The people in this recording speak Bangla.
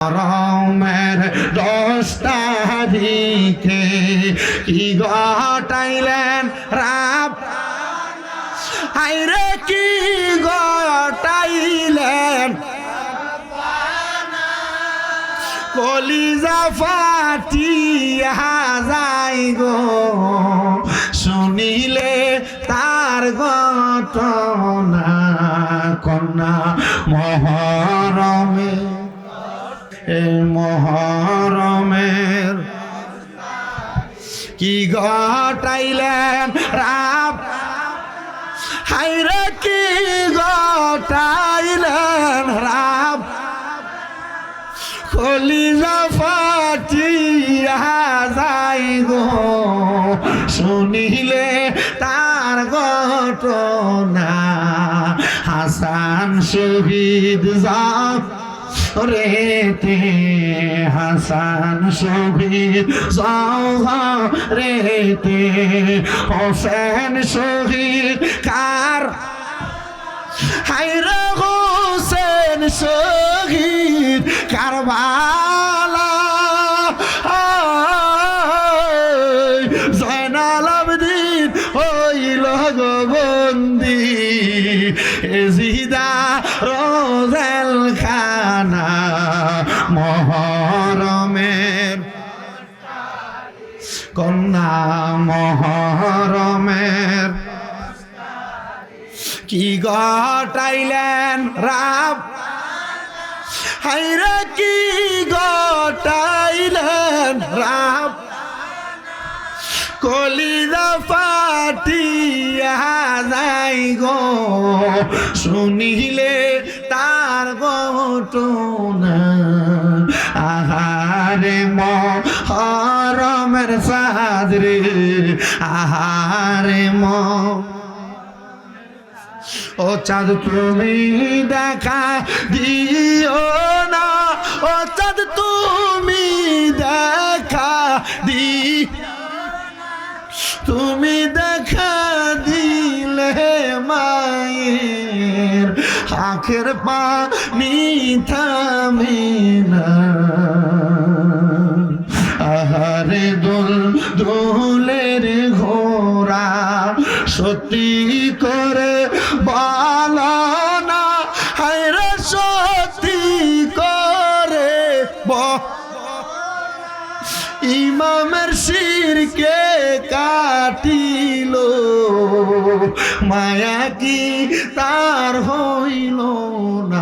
রমের 10 তারিখে কি ঘটাইলেন রাব হায়রে কি ঘটাইলেন কলিজা ফাটিয়া যায় গো শুনিলে তার ঘটনা কন্যা মহরমে এই মহরমের কি ঘটাইলেন রাব হায়রে কি ঘটাইলেন রাব কলিজা ফাটিয়া যায় গো শুনিলে তার ঘটনা হাসান শহীদ যাব রেতে হাসান শহীদ রেতে হোসেন শহীদ কার হায়রে হোসেন শহীদ কারবালা জয়নাল আবেদিন হইল গো বন্দি এজিদা রোজেল খানা মহরমের কন্যা মহরমের কি ঘটাইলেন রাব হায়রে কি ঘটাইলেন রাব কলিজা ফাটিয়া যায় গো শুনিলে তার ঘটনা আহারে মহরমের সাদরে আহারে ও চাঁদ তুমি দেখা দিও না ও চাঁদ তুমি দেখা তুমি দেখা দিলে মায়ের আখের পানি থামে না আহারে দোল দোলের ঘোড়া সত্যি করে বলো না হায়রে সত্যি করে ইমামের শিরকে কাটিল মায়া কি তার হইল না